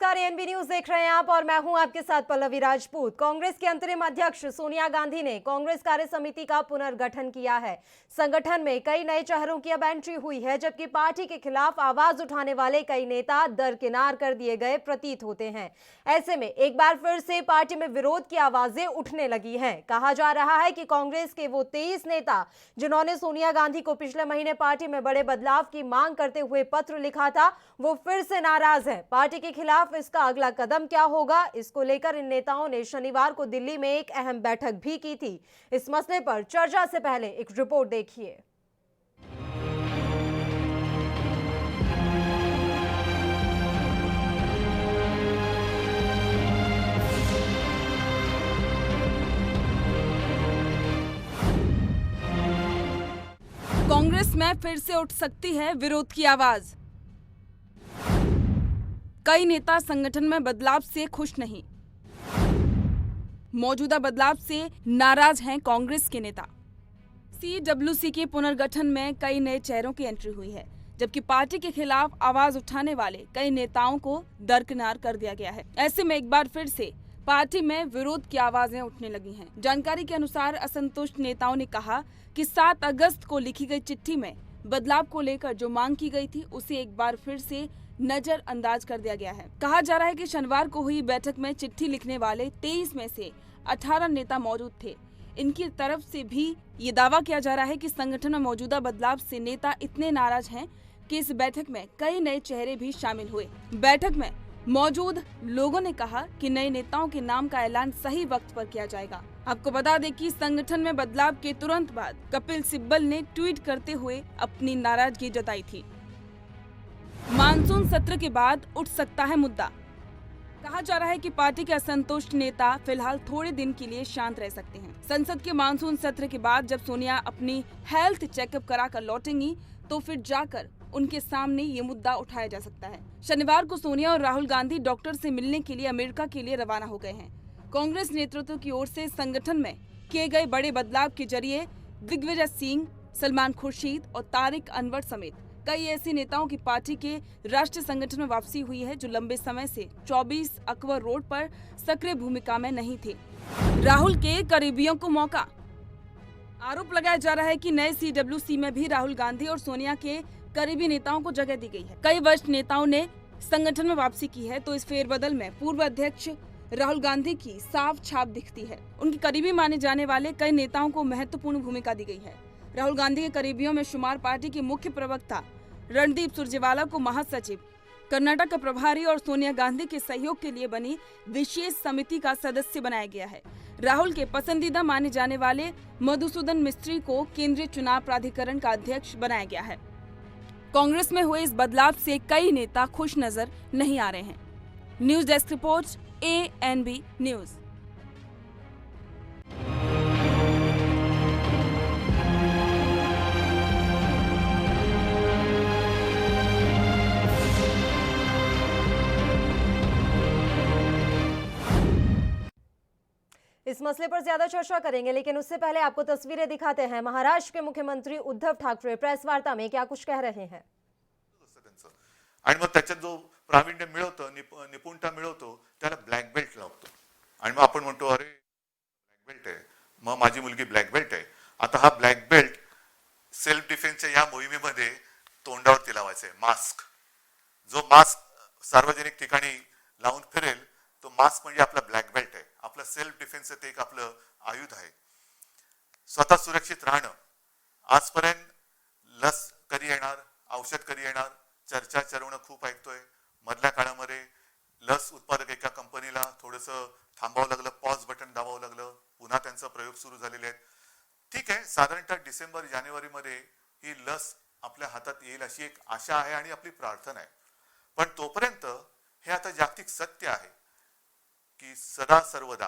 नमस्कार, ANB news देख रहे हैं आप और मैं हूं आपके साथ पल्लवी राजपूत। कांग्रेस के अंतरिम अध्यक्ष सोनिया गांधी ने कांग्रेस कार्य समिति का पुनर्गठन किया है। संगठन में कई नए चेहरों की अब एंट्री हुई है, जबकि पार्टी के खिलाफ आवाज उठाने वाले कई नेता दरकिनार कर दिए गए प्रतीत होते हैं। ऐसे में एक बार फिर से पार्टी में विरोध की आवाजें उठने लगी हैं। कहा जा रहा है कि कांग्रेस के वो 23 नेता जिन्होंने सोनिया गांधी को पिछले महीने पार्टी में बड़े बदलाव की मांग करते हुए पत्र लिखा था, वो फिर से नाराज है। पार्टी के खिलाफ इसका अगला कदम क्या होगा, इसको लेकर इन नेताओं ने शनिवार को दिल्ली में एक अहम बैठक भी की थी। इस मसले पर चर्चा से पहले एक रिपोर्ट देखिए। कांग्रेस में फिर से उठ सकती है विरोध की आवाज। कई नेता संगठन में बदलाव से खुश नहीं। मौजूदा बदलाव से नाराज हैं कांग्रेस के नेता। सीडब्ल्यूसी के पुनर्गठन में कई नए चेहरों की एंट्री हुई है, जबकि पार्टी के खिलाफ आवाज उठाने वाले कई नेताओं को दरकिनार कर दिया गया है। ऐसे में एक बार फिर से पार्टी में विरोध की आवाजें उठने लगी हैं। जानकारी के अनुसार असंतुष्ट नेताओं ने कहा कि 7 अगस्त को लिखी गई चिट्ठी में बदलाव को लेकर जो मांग की गई थी, उसे एक बार फिर से नजरअंदाज कर दिया गया है। कहा जा रहा है कि शनिवार को हुई बैठक में चिट्ठी लिखने वाले 23 में से 18 नेता मौजूद थे। इनकी तरफ से भी ये दावा किया जा रहा है कि संगठन में मौजूदा बदलाव से नेता इतने नाराज हैं कि इस बैठक में कई नए चेहरे भी शामिल हुए। बैठक में मौजूद लोगों ने कहा कि नए नेताओं के नाम का ऐलान सही वक्त पर किया जाएगा। आपको बता दें कि संगठन में बदलाव के तुरंत बाद कपिल सिब्बल ने ट्वीट करते हुए अपनी नाराजगी जताई थी। मानसून सत्र के बाद उठ सकता है मुद्दा। कहा जा रहा है कि पार्टी के असंतुष्ट नेता फिलहाल थोड़े दिन के लिए शांत रह सकते हैं। संसद के मानसून सत्र के बाद जब सोनिया अपनी हेल्थ चेकअप कराकर लौटेंगी, तो फिर जाकर उनके सामने ये मुद्दा उठाया जा सकता है। शनिवार को सोनिया और राहुल गांधी डॉक्टर से मिलने के लिए अमेरिका के लिए रवाना हो गए हैं। कांग्रेस नेतृत्व की ओर से संगठन में किए गए बड़े बदलाव के जरिए दिग्विजय सिंह, सलमान खुर्शीद और तारिक अनवर समेत कई ऐसे नेताओं की पार्टी के राष्ट्रीय संगठन में वापसी हुई है, जो लंबे समय से 24 अकबर रोड पर सक्रिय भूमिका में नहीं थे। राहुल के करीबियों को मौका। आरोप लगाया जा रहा है कि नए सीडब्ल्यूसी में भी राहुल गांधी और सोनिया के करीबी नेताओं को जगह दी गई है। कई वरिष्ठ नेताओं ने संगठन में वापसी की है, तो इस फेरबदल में पूर्व अध्यक्ष राहुल गांधी की साफ छाप दिखती है। उनके करीबी माने जाने वाले कई नेताओं को महत्वपूर्ण भूमिका दी गई है। राहुल गांधी के करीबियों में शुमार पार्टी के मुख्य प्रवक्ता रणदीप सुरजेवाला को महासचिव, कर्नाटक का प्रभारी और सोनिया गांधी के सहयोग के लिए बनी विशेष समिति का सदस्य बनाया गया है। राहुल के पसंदीदा माने जाने वाले मधुसूदन मिस्त्री को केंद्रीय चुनाव प्राधिकरण का अध्यक्ष बनाया गया है। कांग्रेस में हुए इस बदलाव से कई नेता खुश नजर नहीं आ रहे हैं। News desk report, ANB news. इस मसले पर ज्यादा चर्चा करेंगे, लेकिन उससे पहले आपको तस्वीरें दिखाते हैं। महाराष्ट्र के मुख्यमंत्री उद्धव ठाकरे प्रेस वार्ता में क्या कुछ कह रहे हैं। आणि मग त्याच्यात जो प्रावीण्य मिळवतो, निपुणता मिळवतो, त्याला ब्लॅक बेल्ट लावतो आणि मग आपण म्हणतो अरे ब्लॅक बेल्ट आहे, मग माझी मुलगी ब्लॅक बेल्ट आहे। आता हा ब्लॅक बेल्ट सेल्फ डिफेन्सच्या या मोहिमेमध्ये तोंडावरती लावायचा आहे मास्क। जो मास्क सार्वजनिक ठिकाणी लावून फिरेल तो मास्क म्हणजे आपला ब्लॅक बेल्ट आहे, आपलं सेल्फ डिफेन्स ते एक आपलं आयुध आहे। स्वतः सुरक्षित राहणं। आजपर्यंत लस कधी येणार, औषध कधी येणार, चर्चा चरवणं खूप ऐकतोय। मधल्या काळामध्ये लस उत्पादक एका कंपनीला थोडंसं थांबावं लागलं, पॉज बटन दाबावं लागलं, पुन्हा त्यांचा प्रयोग सुरू झालेले आहेत। ठीक आहे, साधारणतः डिसेंबर जानेवारी मध्ये ही लस आपल्या हातात येईल अशी एक आशा आहे आणि आपली प्रार्थना आहे। पण तोपर्यंत हे आता जागतिक सत्य आहे की सदा सर्वदा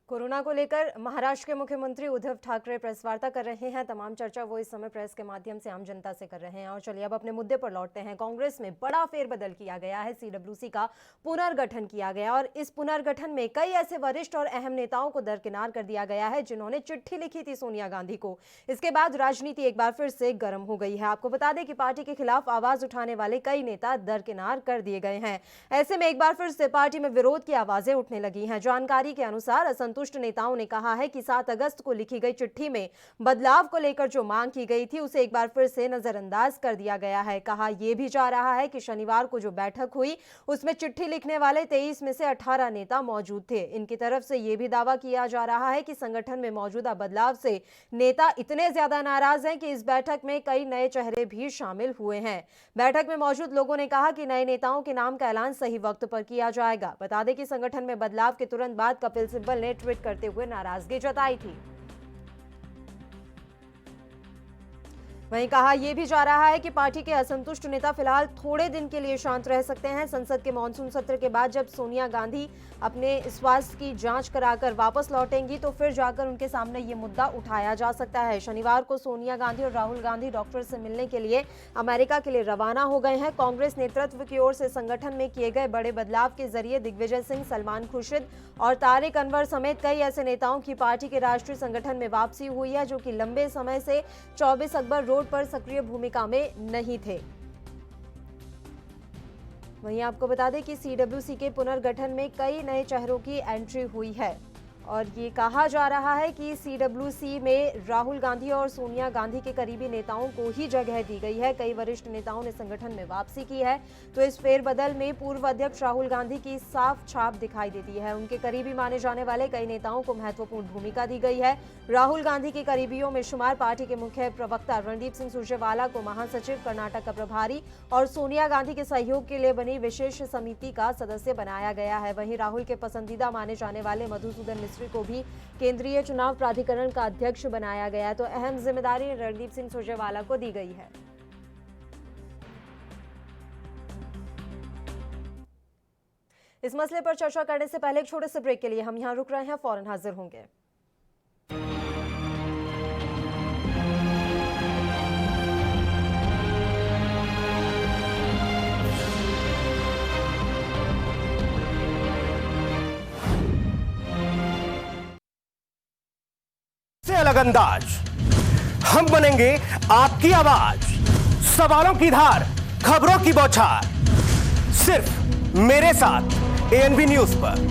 कोरोना को लेकर महाराष्ट्र के मुख्यमंत्री उद्धव ठाकरे प्रेस वार्ता कर रहे हैं। तमाम चर्चा वो इस समय प्रेस के माध्यम से आम जनता से कर रहे हैं। और चलिए अब अपने मुद्दे पर लौटते हैं। कांग्रेस में बड़ा फेरबदल किया गया है, सीडब्ल्यूसी का पुनर्गठन किया गया और इस पुनर्गठन में कई ऐसे वरिष्ठ और अहम नेताओं को दरकिनार कर दिया गया है जिन्होंने चिट्ठी लिखी थी सोनिया गांधी को। इसके बाद राजनीति एक बार फिर से गर्म हो गई है। आपको बता दें कि पार्टी के खिलाफ आवाज उठाने वाले कई नेता दरकिनार कर दिए गए हैं। ऐसे में एक बार फिर से पार्टी में विरोध की आवाजें उठने लगी हैं। जानकारी के अनुसार असंतुष्ट नेताओं ने कहा है कि 7 अगस्त को लिखी गई चिट्ठी में बदलाव को लेकर जो मांग की गई थी उसे एक बार फिर से नजरअंदाज कर दिया गया है। कहा यह भी जा रहा है कि शनिवार को जो बैठक हुई उसमें चिट्ठी लिखने वाले 23 में से 18 नेता मौजूद थे। इनकी तरफ से यह भी दावा किया जा रहा है कि संगठन में मौजूदा बदलाव से नेता इतने ज्यादा नाराज हैं कि इस बैठक में कई नए चेहरे भी शामिल हुए हैं। बैठक में मौजूद लोगों ने कहा कि नए नेताओं के नाम का ऐलान सही वक्त पर किया जाएगा। बता दें कि संगठन में बदलाव के तुरंत बाद कपिल सिब्बल ने ट्वीट करते हुए नाराजगी जताई थी। वहीं कहा यह भी जा रहा है कि पार्टी के असंतुष्ट नेता फिलहाल थोड़े दिन के लिए शांत रह सकते हैं। संसद के मॉनसून सत्र के बाद जब सोनिया गांधी अपने स्वास्थ्य की जांच कराकर वापस लौटेंगी तो फिर जाकर उनके सामने ये मुद्दा उठाया जा सकता है। शनिवार को सोनिया गांधी और राहुल गांधी डॉक्टर से मिलने के लिए अमेरिका के लिए रवाना हो गए हैं। कांग्रेस नेतृत्व की ओर से संगठन में किए गए बड़े बदलाव के जरिए दिग्विजय सिंह, सलमान खुर्शीद और तारिक अनवर समेत कई ऐसे नेताओं की पार्टी के राष्ट्रीय संगठन में वापसी हुई है जो कि लंबे समय से 24 अकबर रोड पर सक्रिय भूमिका में नहीं थे। वहीं आपको बता दें कि सीडब्ल्यूसी के पुनर्गठन में कई नए चेहरों की एंट्री हुई है और ये कहा जा रहा है कि सीडब्ल्यूसी में राहुल गांधी और सोनिया गांधी के करीबी नेताओं को ही जगह दी गई है। कई वरिष्ठ नेताओं ने संगठन में वापसी की है तो इस फेरबदल में पूर्व अध्यक्ष राहुल गांधी की साफ छाप दिखाई देती है। उनके करीबी माने जाने वाले कई नेताओं को महत्वपूर्ण भूमिका दी गई है। राहुल गांधी के करीबियों में शुमार पार्टी के मुख्य प्रवक्ता रणदीप सिंह सुरजेवाला को महासचिव, कर्नाटक का प्रभारी और सोनिया गांधी के सहयोग के लिए बनी विशेष समिति का सदस्य बनाया गया है। वहीं राहुल के पसंदीदा माने जाने वाले मधुसूदन को भी केंद्रीय चुनाव प्राधिकरण का अध्यक्ष बनाया गया है तो अहम जिम्मेदारी रणदीप सिंह सुरजेवाला को दी गई है। इस मसले पर चर्चा करने से पहले एक छोटे से ब्रेक के लिए हम यहां रुक रहे हैं, फौरन हाजिर होंगे। अलग अंदाज, हम बनेंगे आपकी आवाज, सवालों की धार, खबरों की बौछार, सिर्फ मेरे साथ एएनबी न्यूज पर।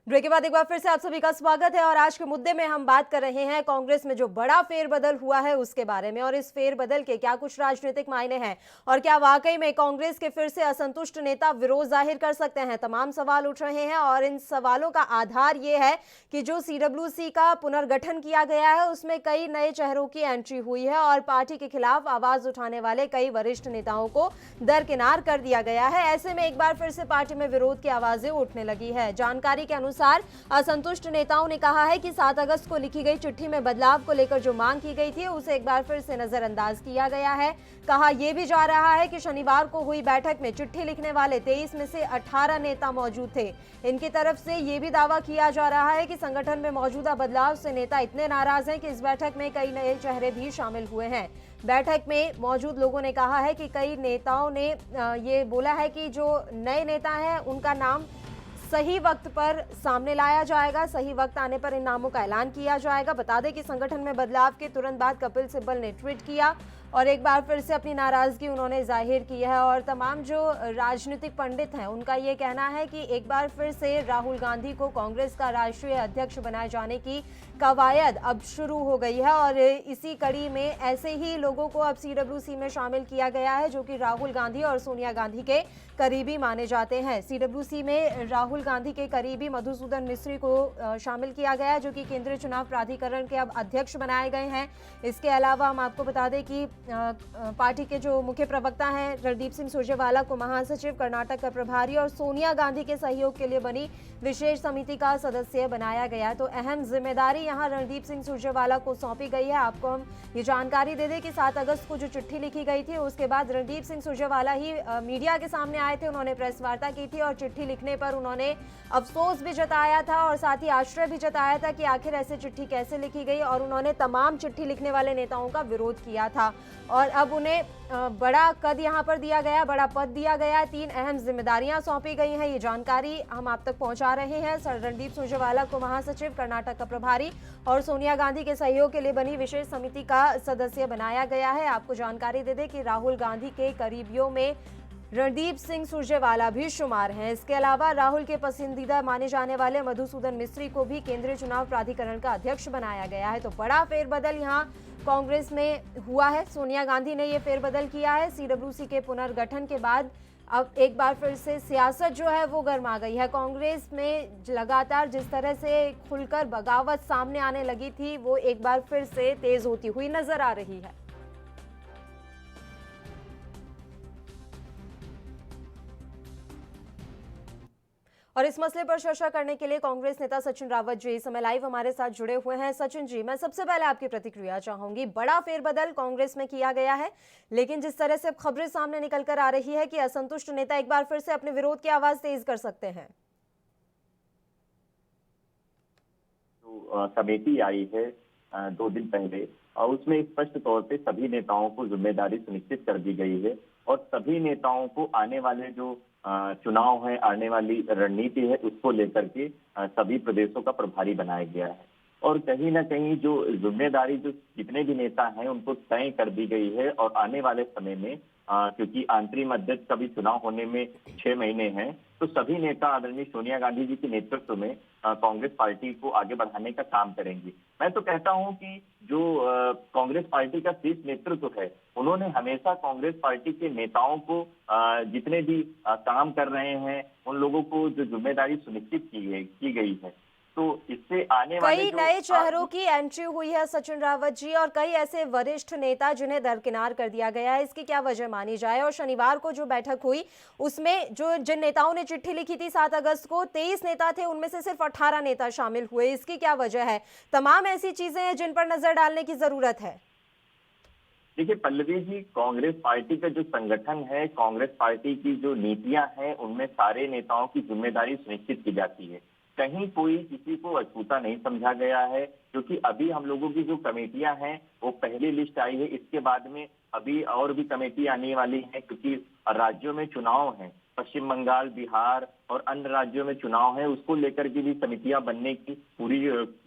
ब्रेक के बाद एक बार फिर से आप सभी का स्वागत है और आज के मुद्दे में हम बात कर रहे हैं कांग्रेस में जो बड़ा फेरबदल हुआ है उसके बारे में और इस फेरबदल के क्या कुछ राजनीतिक मायने हैं और क्या वाकई में कांग्रेस के फिर से असंतुष्ट नेता विरोध जाहिर कर सकते हैं। तमाम सवाल उठ रहे हैं और इन सवालों का आधार ये है कि जो सीडब्ल्यूसी का पुनर्गठन किया गया है उसमें कई नए चेहरों की एंट्री हुई है और पार्टी के खिलाफ आवाज उठाने वाले कई वरिष्ठ नेताओं को दरकिनार कर दिया गया है। ऐसे में एक बार फिर से पार्टी में विरोध की आवाजें उठने लगी है। जानकारी के अनुसार असंतुष्ट नेताओं ने कहा है कि 7 अगस्त को लिखी गई चिट्ठी में बदलाव को लेकर जो मांग की गई थी उसे एक बार फिर से नजरअंदाज किया गया है। कहा यह भी जा रहा है कि शनिवार को हुई बैठक में चिट्ठी लिखने वाले 23 में से 18 नेता मौजूद थे। इनकी तरफ से यह भी दावा किया जा रहा है कि संगठन में मौजूदा बदलाव से नेता इतने नाराज हैं कि इस बैठक में कई नए चेहरे भी शामिल हुए हैं। बैठक में मौजूद लोगों ने कहा है कि कई नेताओं ने ये बोला है कि जो नए नेता हैं उनका नाम सही वक्त पर सामने लाया जाएगा। सही वक्त आने पर इन नामों का ऐलान किया जाएगा। बता दें कि संगठन में बदलाव के तुरंत बाद कपिल सिब्बल ने ट्वीट किया और एक बार फिर से अपनी नाराजगी उन्होंने जाहिर की है। और तमाम जो राजनीतिक पंडित हैं उनका ये कहना है कि एक बार फिर से राहुल गांधी को कांग्रेस का राष्ट्रीय अध्यक्ष बनाए जाने की कवायद अब शुरू हो गई है और इसी कड़ी में ऐसे ही लोगों को अब सीडब्ल्यूसी में शामिल किया गया है जो कि राहुल गांधी और सोनिया गांधी के करीबी माने जाते हैं। सीडब्ल्यूसी में राहुल गांधी के करीबी मधुसूदन मिस्त्री को शामिल किया गया है जो कि केंद्रीय चुनाव प्राधिकरण के अब अध्यक्ष बनाए गए हैं। इसके अलावा हम आपको बता दें कि पार्टी के जो मुख्य प्रवक्ता हैं रणदीप सिंह सुरजेवाला को महासचिव, कर्नाटक का प्रभारी और सोनिया गांधी के सहयोग के लिए बनी विशेष समिति का सदस्य बनाया गया। तो अहम जिम्मेदारी यहां रणदीप सिंह सुरजेवाला को सौंपी गई है। आपको हम ये जानकारी दे दें कि 7 अगस्त को जो चिट्ठी लिखी गई थी उसके बाद रणदीप सिंह सुरजेवाला ही मीडिया के सामने आए थे। उन्होंने प्रेस वार्ता की थी और चिट्ठी लिखने पर उन्होंने अफसोस भी जताया था और साथ ही आश्चर्य भी जताया था कि आखिर ऐसे चिट्ठी कैसे लिखी गई और उन्होंने तमाम चिट्ठी लिखने वाले नेताओं का विरोध किया था। और अब उन्हें बड़ा कद यहाँ पर दिया गया, बड़ा पद दिया गया, 3 अहम जिम्मेदारियां सौंपी गई हैं। ये जानकारी हम आप तक पहुंचा रहे हैं। रणदीप सुरजेवाला को महासचिव, कर्नाटक का प्रभारी और सोनिया गांधी के सहयोग के लिए बनी विशेष समिति का सदस्य बनाया गया है। आपको जानकारी दे दें कि राहुल गांधी के करीबियों में रणदीप सिंह सुरजेवाला भी शुमार हैं। इसके अलावा राहुल के पसंदीदा माने जाने वाले मधुसूदन मिस्त्री को भी केंद्रीय चुनाव प्राधिकरण का अध्यक्ष बनाया गया है। तो बड़ा फेरबदल यहाँ कांग्रेस में हुआ है। सोनिया गांधी ने ये फेरबदल किया है। सीडब्ल्यूसी के पुनर्गठन के बाद अब एक बार फिर से सियासत जो है वो गर्मा गई है। कांग्रेस में लगातार जिस तरह से खुलकर बगावत सामने आने लगी थी वो एक बार फिर से तेज होती हुई नजर आ रही है। और इस मसले पर चर्चा करने के लिए कांग्रेस नेता सचिन रावत जी इस समय लाइव हमारे साथ जुड़े हुए हैं। सचिन जी, मैं सबसे पहले आपकी प्रतिक्रिया चाहूंगी। बड़ा फेरबदल कांग्रेस में किया गया है, लेकिन जिस तरह से खबरें सामने निकल कर आ रही है कि असंतुष्ट नेता एक बार फिर से अपने विरोध की आवाज तेज कर सकते हैं। कमेटी आई है 2 दिन पहले और उसमें स्पष्ट तौर पे सभी नेताओं को जिम्मेदारी सुनिश्चित कर दी गई है और सभी नेताओं को आने वाले जो चुनाव है, आने वाली रणनीति है, उसको लेकर के सभी प्रदेशों का प्रभारी बनाया गया है। और कहीं ना कहीं जो जिम्मेदारी जो जितने भी नेता हैं उनको तय कर दी गई है और आने वाले समय में क्योंकि अंतरिम अध्यक्ष का भी चुनाव होने में 6 महीने हैं, तो सभी नेता आदरणीय सोनिया गांधी जी के नेतृत्व में कांग्रेस पार्टी को आगे बढ़ाने का काम करेंगे। मैं तो कहता हूं कि जो कांग्रेस पार्टी का शीर्ष नेतृत्व है उन्होंने हमेशा कांग्रेस पार्टी के नेताओं को जितने भी काम कर रहे हैं उन लोगों को जो जिम्मेदारी सुनिश्चित की गई है। तो इससे आने वाले कई नए चेहरों की एंट्री हुई है सचिन रावत जी और कई ऐसे वरिष्ठ नेता जिन्हें दरकिनार कर दिया गया है। इसकी क्या वजह मानी जाए? और शनिवार को जो बैठक हुई उसमें जिन नेताओं ने चिट्ठी लिखी थी 7 अगस्त को 23 नेता थे, उनमें से सिर्फ 18 नेता शामिल हुए। इसकी क्या वजह है? तमाम ऐसी चीजें हैं जिन पर नजर डालने की जरूरत है। देखिए पल्लवी जी, कांग्रेस पार्टी का जो संगठन है, कांग्रेस पार्टी की जो नीतियां हैं, उनमें सारे नेताओं की जिम्मेदारी सुनिश्चित की जाती है। कहीं कोई किसी को अछूता नहीं समझा गया है, क्योंकि अभी हम लोगों की जो कमेटियां हैं वो पहली लिस्ट आई है। इसके बाद में अभी और भी कमेटी आने वाली है, क्योंकि राज्यों में चुनाव है, पश्चिम बंगाल, बिहार और अन्य राज्यों में चुनाव है, उसको लेकर के भी समितियां बनने की पूरी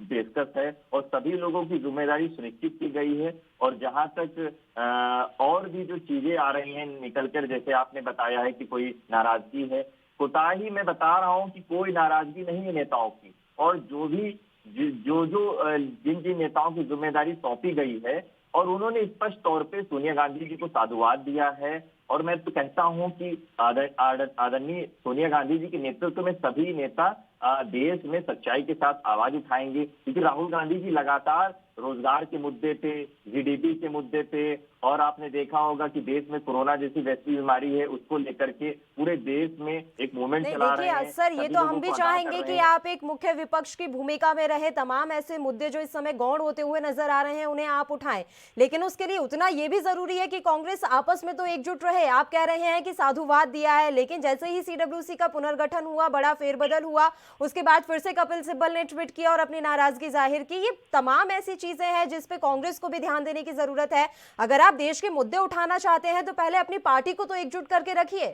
पेशकश है और सभी लोगों की जिम्मेदारी सुनिश्चित की गई है। और जहां तक और भी जो चीजें आ रही हैं निकलकर, जैसे आपने बताया है कि कोई नाराजगी है, कोताही मैं बता रहा हूं कि कोई नाराजगी नहीं है नेताओं की। और जिन जिन नेताओं की जिम्मेदारी सौंपी गई है और उन्होंने स्पष्ट तौर पे सोनिया गांधी जी को साधुवाद दिया है। और मैं तो कहता हूं कि आदरणीय सोनिया गांधी जी के नेतृत्व में सभी नेता देश में सच्चाई के साथ आवाज उठाएंगे, क्योंकि राहुल गांधी जी लगातार रोजगार के मुद्दे पे, जीडीपी के मुद्दे पे, और आपने देखा होगा कि देश में कोरोना जैसी वैश्विक बीमारी है, उसको लेकर के पूरे देश में एक मूवमेंट चला रहे हैं। सर, ये तो हम भी चाहेंगे कि आप एक मुख्य विपक्ष की भूमिका में रहे, तमाम ऐसे मुद्दे जो इस समय गौण होते हुए नजर आ रहे हैं उन्हें आप उठाएं, लेकिन उसके लिए उतना ये भी जरूरी है कि कांग्रेस आपस में तो एकजुट रहे। आप कह रहे हैं कि साधुवाद दिया है, लेकिन जैसे ही सीडब्ल्यूसी का पुनर्गठन हुआ, बड़ा फेरबदल हुआ, उसके बाद फिर से कपिल सिब्बल ने ट्वीट किया और अपनी नाराजगी जाहिर की। ये तमाम ऐसी चीजें हैं जिस पे कांग्रेस को भी ध्यान देने की जरूरत है। अगर आप देश के मुद्दे उठाना चाहते हैं तो पहले अपनी पार्टी को तो एकजुट करके रखिए।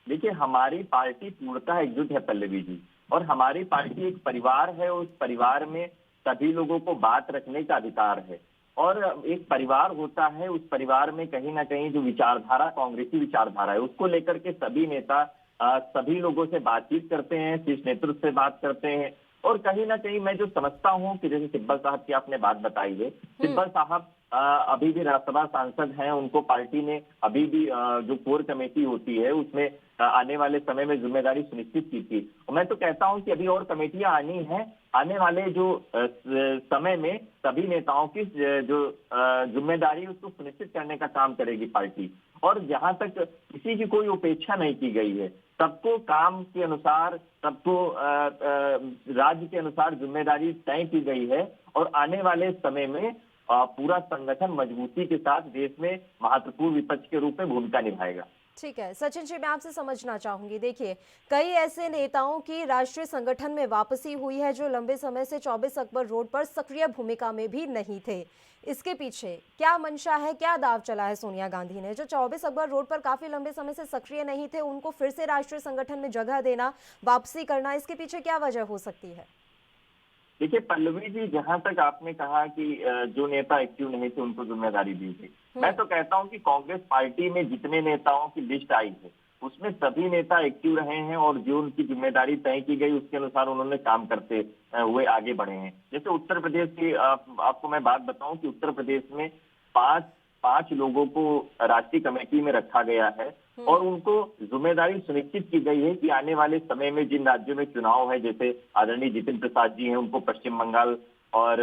देखिए, हमारी पार्टी पूर्णतः एकजुट है पल्लवी जी, और हमारी पार्टी एक परिवार है। उस परिवार में सभी लोगों को बात रखने का अधिकार है, और एक परिवार होता है, उस परिवार में कहीं ना कहीं जो विचारधारा कांग्रेसी विचारधारा है उसको लेकर के सभी नेता सभी लोगों से बातचीत करते हैं, शीर्ष नेतृत्व से बात करते हैं। और कहीं ना कहीं मैं जो समझता हूँ कि जैसे सिब्बल साहब की आपने बात बताई है, सिब्बल साहब अभी भी राज्यसभा सांसद हैं, उनको पार्टी ने अभी भी जो कोर कमेटी होती है उसमें आने वाले समय में जिम्मेदारी सुनिश्चित की थी। और मैं तो कहता हूं कि अभी और कमेटियां आनी हैं, आने वाले जो समय में सभी नेताओं की जो जिम्मेदारी उसको सुनिश्चित करने का काम करेगी पार्टी। और जहां तक किसी की कोई उपेक्षा नहीं की गई है, सबको काम के अनुसार, सबको राज्य के अनुसार जिम्मेदारी तय की गई है, और आने वाले समय में पूरा संगठन मजबूती के साथ देश में महत्वपूर्ण विपक्ष के रूप में भूमिका निभाएगा। ठीक है सचिन जी, मैं आपसे समझना चाहूंगी, देखिए कई ऐसे नेताओं की राष्ट्रीय संगठन में वापसी हुई है जो लंबे समय से 24 अकबर रोड पर सक्रिय भूमिका में भी नहीं थे। इसके पीछे क्या मंशा है, क्या दाव चला है सोनिया गांधी ने? जो 24 अकबर रोड पर काफी लंबे समय से सक्रिय नहीं थे उनको फिर से राष्ट्रीय संगठन में जगह देना, वापसी करना, इसके पीछे क्या वजह हो सकती है? देखिए पल्लवी जी, जहां तक आपने कहा कि जो नेता एक्टिव नहीं थे उनको जिम्मेदारी दी गई, मैं तो कहता हूं कि कांग्रेस पार्टी में जितने नेताओं की लिस्ट आई है उसमें सभी नेता एक्टिव रहे हैं, और जो उनकी जिम्मेदारी तय की गई उसके अनुसार उन्होंने काम करते हुए आगे बढ़े हैं। जैसे उत्तर प्रदेश की आपको मैं बात बताऊं कि उत्तर प्रदेश में पांच लोगों को राष्ट्रीय कमेटी में रखा गया है, और उनको जिम्मेदारी सुनिश्चित की गई है कि आने वाले समय में जिन राज्यों में चुनाव है, जैसे आदरणीय जितिन प्रसाद जी हैं, उनको पश्चिम बंगाल और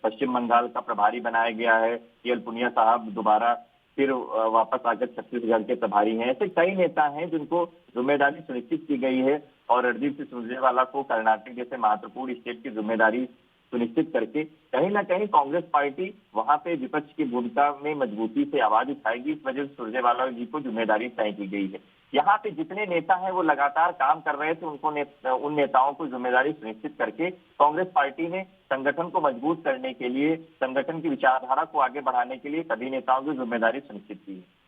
पश्चिम बंगाल का प्रभारी बनाया गया है। पीएल पुनिया साहब दोबारा फिर वापस आकर छत्तीसगढ़ के प्रभारी हैं। ऐसे कई नेता हैं जिनको जिम्मेदारी सुनिश्चित की गई है, और रणदीप सिंह सुरजेवाला को कर्नाटक जैसे महत्वपूर्ण स्टेट की जिम्मेदारी सुनिश्चित करके कहीं ना कहीं कांग्रेस पार्टी वहां पे विपक्ष की भूमिका में मजबूती से आवाज उठाएगी। इस वजह से सुरजेवाला जी को जिम्मेदारी तय की गई है। यहाँ पे जितने नेता हैं वो लगातार काम कर रहे थे, उन नेताओं को जिम्मेदारी सुनिश्चित करके कांग्रेस पार्टी ने संगठन को मजबूत करने के लिए, संगठन की विचारधारा को आगे बढ़ाने के लिए सभी नेताओं की जिम्मेदारी सुनिश्चित की है।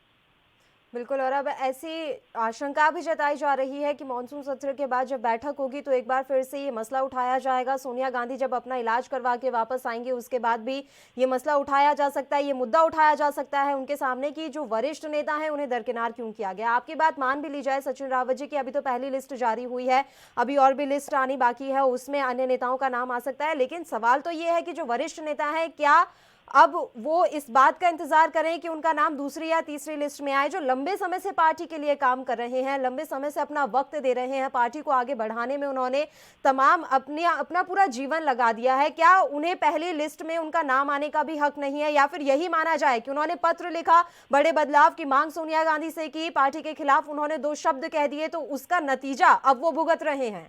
बिल्कुल, और अब ऐसी आशंका भी जताई जा रही है कि मानसून सत्र के बाद जब बैठक होगी तो एक बार फिर से ये मसला उठाया जाएगा। सोनिया गांधी जब अपना इलाज करवा के वापस आएंगे उसके बाद भी ये मसला उठाया जा सकता है, ये मुद्दा उठाया जा सकता है उनके सामने कि जो वरिष्ठ नेता हैं उन्हें दरकिनार क्यों किया गया। आपकी बात मान भी ली जाए सचिन रावत जी की, अभी तो पहली लिस्ट जारी हुई है, अभी और भी लिस्ट आनी बाकी है, उसमें अन्य नेताओं का नाम आ सकता है। लेकिन सवाल तो ये है कि जो वरिष्ठ नेता है क्या अब वो इस बात का इंतजार करें कि उनका नाम दूसरी या तीसरी लिस्ट में आए? जो लंबे समय से पार्टी के लिए काम कर रहे हैं, लंबे समय से अपना वक्त दे रहे हैं, पार्टी को आगे बढ़ाने में उन्होंने तमाम अपना पूरा जीवन लगा दिया है, क्या उन्हें पहली लिस्ट में उनका नाम आने का भी हक नहीं है? या फिर यही माना जाए कि उन्होंने पत्र लिखा, बड़े बदलाव की मांग सोनिया गांधी से की, पार्टी के खिलाफ उन्होंने 2 शब्द कह दिए, तो उसका नतीजा अब वो भुगत रहे हैं?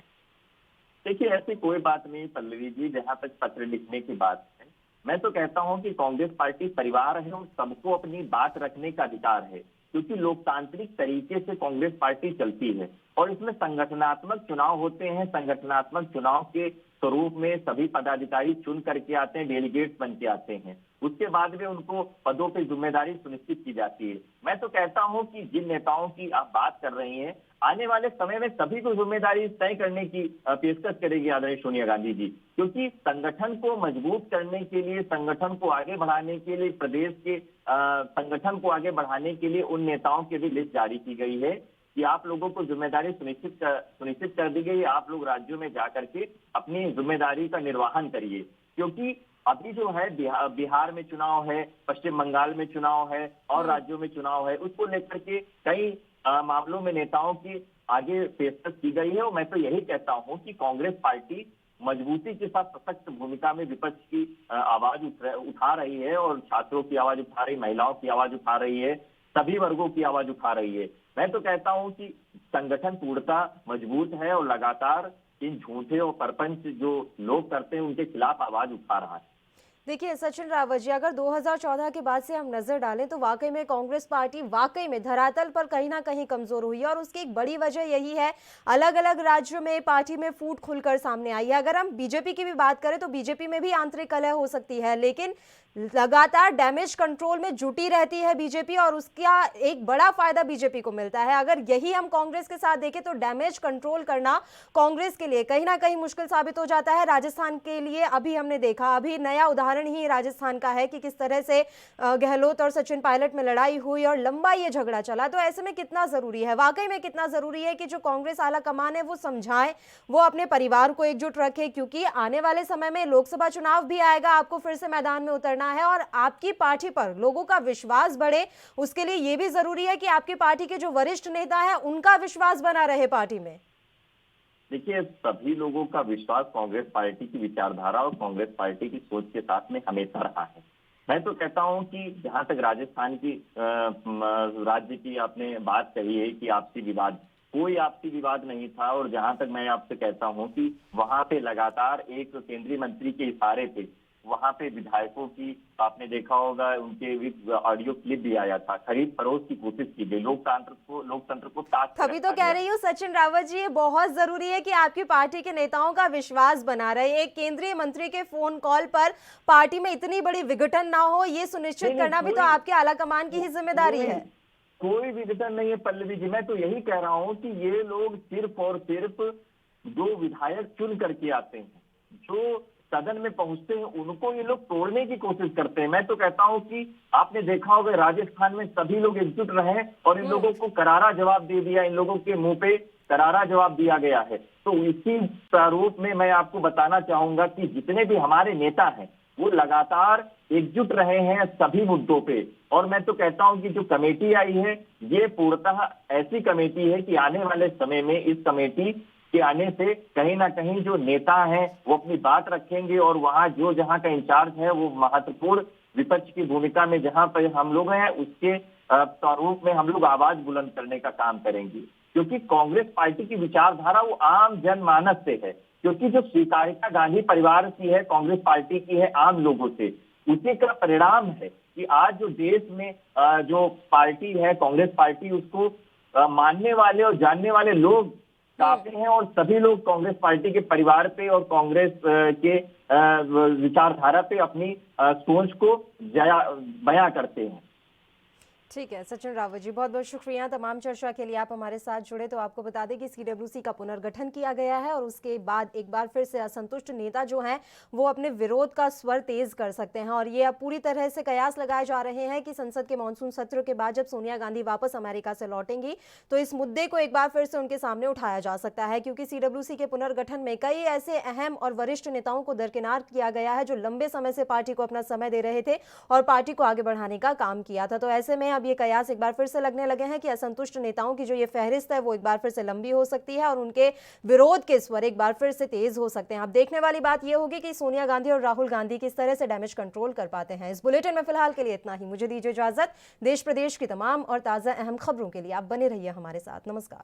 देखिए, ऐसी कोई बात नहीं पल्लवी जी, जहां तक पत्र लिखने की बात है, मैं तो कहता हूं कि कांग्रेस पार्टी परिवार है और सबको अपनी बात रखने का अधिकार है, क्योंकि लोकतांत्रिक तरीके से कांग्रेस पार्टी चलती है, और इसमें संगठनात्मक चुनाव होते हैं। संगठनात्मक चुनाव के स्वरूप में सभी पदाधिकारी चुन करके आते हैं, डेलीगेट्स बन के आते हैं, उसके बाद में उनको पदों पर जिम्मेदारी सुनिश्चित की जाती है। मैं तो कहता हूं कि जिन नेताओं की आप बात कर रही हैं, आने वाले समय में सभी को जिम्मेदारी तय करने की पेशकश करेगी आदरणीय सोनिया गांधी जी, क्योंकि संगठन को मजबूत करने के लिए, संगठन को आगे बढ़ाने के लिए, प्रदेश के संगठन को आगे बढ़ाने के लिए उन नेताओं की भी लिस्ट जारी की गई है कि आप लोगों को जिम्मेदारी सुनिश्चित कर दी गई है। आप लोग राज्यों में जाकर के अपनी जिम्मेदारी का निर्वहन करिए, क्योंकि अभी जो है बिहार में चुनाव है, पश्चिम बंगाल में चुनाव है, और राज्यों में चुनाव है, उसको लेकर के कई मामलों में नेताओं की आगे पेशकश की गई है। और मैं तो यही कहता हूं कि कांग्रेस पार्टी मजबूती के साथ सशक्त भूमिका में विपक्ष की आवाज उठा रही है, और छात्रों की आवाज उठा रही, महिलाओं की आवाज उठा रही है, सभी वर्गों की आवाज उठा रही है। मैं तो कहता हूं कि संगठन पूर्णतः मजबूत है, और लगातार इन झूठे और परपंच जो लोग करते हैं उनके खिलाफ आवाज उठा रहा है। देखिए सचिन रावत जी, अगर 2014 के बाद से हम नजर डालें तो वाकई में कांग्रेस पार्टी वाकई में धरातल पर कहीं ना कहीं कमजोर हुई है, और उसकी एक बड़ी वजह यही है अलग अलग राज्यों में पार्टी में फूट खुलकर सामने आई है। अगर हम बीजेपी की भी बात करें तो बीजेपी में भी आंतरिक कलह हो सकती है, लेकिन लगातार डैमेज कंट्रोल में जुटी रहती है बीजेपी और उसका एक बड़ा फायदा बीजेपी को मिलता है। अगर यही हम कांग्रेस के साथ देखें तो डैमेज कंट्रोल करना कांग्रेस के लिए कहीं ना कहीं मुश्किल साबित हो जाता है। राजस्थान के लिए अभी हमने देखा, अभी नया उदाहरण ही राजस्थान का है कि किस तरह से गहलोत और सचिन पायलट में लड़ाई हुई और लंबा ये झगड़ा चला। तो ऐसे में कितना जरूरी है, वाकई में कितना जरूरी है कि जो कांग्रेस आला कमान है वो समझाए, वो अपने परिवार को एकजुट रखे, क्योंकि आने वाले समय में लोकसभा चुनाव भी आएगा, आपको फिर से मैदान में उतरना है और आपकी पार्टी पर लोगों का विश्वास बढ़े, उसके लिए यह भी जरूरी है कि आपकी पार्टी के जो वरिष्ठ नेता हैं उनका विश्वास बना रहे पार्टी में। देखिए, सभी लोगों का विश्वास कांग्रेस पार्टी की विचारधारा और कांग्रेस पार्टी की सोच के साथ में हमेशा रहा है। मैं तो कहता हूं कि जहां तक राजस्थान की राज्य की आपने बात कही है कि आपसी विवाद, कोई आपसी विवाद नहीं था। और जहां तक मैं आपसे कहता हूं कि वहां पे लगातार एक केंद्रीय मंत्री के इशारे पे वहां पे विधायकों की, आपने देखा होगा उनके ऑडियो क्लिप भी आया था, खरीद फरोख्त की कोशिश की गई, लोकतंत्र को ताक पे तभी तो रखा कह गया। रही हूँ सचिन रावत जी, ये बहुत जरूरी है कि आपकी पार्टी के नेताओं का विश्वास बना रहे। एक केंद्रीय मंत्री के फोन कॉल पर पार्टी में इतनी बड़ी विघटन ना हो, ये सुनिश्चित नहीं, करना भी तो आपके आलाकमान की ही जिम्मेदारी है। कोई विघटन नहीं है पल्लवी जी। मैं तो यही कह रहा हूं कि ये लोग सिर्फ और सिर्फ जो विधायक चुन करके आते हैं, जो सदन में पहुंचते हैं, उनको ये लोग तोड़ने की कोशिश करते हैं। मैं तो कहता हूं कि आपने देखा होगा राजस्थान में सभी लोग एकजुट रहे और इन लोगों को करारा जवाब दे दिया, इन लोगों के मुंह पे करारा जवाब दिया गया है। तो इसी प्रारूप में मैं आपको बताना चाहूंगा कि जितने भी हमारे नेता हैं वो लगातार एकजुट रहे हैं सभी मुद्दों पे। और मैं तो कहता हूं कि जो कमेटी आई है ये पूर्णतः ऐसी कमेटी है कि आने वाले समय में इस कमेटी के आने से कहीं ना कहीं जो नेता हैं वो अपनी बात रखेंगे और वहां जो जहां का इंचार्ज है वो महत्वपूर्ण विपक्ष की भूमिका में जहां पर हम लोग हैं उसके स्वरूप में हम लोग आवाज बुलंद करने का काम करेंगे। क्योंकि कांग्रेस पार्टी की विचारधारा वो आम जनमानस से है, क्योंकि जो स्वीकारिता गांधी परिवार की है, कांग्रेस पार्टी की है आम लोगों से, उसी का परिणाम है कि आज जो देश में जो पार्टी है कांग्रेस पार्टी, उसको मानने वाले और जानने वाले लोग काफी हैं और सभी लोग कांग्रेस पार्टी के परिवार पे और कांग्रेस के विचारधारा पे अपनी सोच को बयां करते हैं। ठीक है सचिन रावत जी, बहुत बहुत शुक्रिया तमाम चर्चा के लिए। आप हमारे साथ जुड़े। तो आपको बता दें कि सीडब्ल्यूसी का पुनर्गठन किया गया है और उसके बाद एक बार फिर से असंतुष्ट नेता जो हैं वो अपने विरोध का स्वर तेज कर सकते हैं और ये अब पूरी तरह से कयास लगाए जा रहे हैं कि संसद के मानसून सत्र के बाद जब सोनिया गांधी वापस अमेरिका से लौटेंगी तो इस मुद्दे को एक बार फिर से उनके सामने उठाया जा सकता है, क्योंकि सीडब्ल्यूसी के पुनर्गठन में कई ऐसे अहम और वरिष्ठ नेताओं को दरकिनार किया गया है जो लंबे समय से पार्टी को अपना समय दे रहे थे और पार्टी को आगे बढ़ाने का काम किया था। तो ऐसे में अब ये कयास एक बार फिर से लगने लगे हैं कि असंतुष्ट नेताओं की जो ये फहरिस्त है वो एक बार फिर से लंबी हो सकती है और उनके विरोध के स्वर एक बार फिर से तेज हो सकते हैं। अब देखने वाली बात ये होगी कि सोनिया गांधी और राहुल गांधी किस तरह से डैमेज कंट्रोल कर पाते हैं। इस बुलेटिन में फिलहाल के लिए इतना ही। मुझे दीजिए इजाजत। देश प्रदेश की तमाम और ताजा अहम खबरों के लिए आप बने रहिए हमारे साथ। नमस्कार।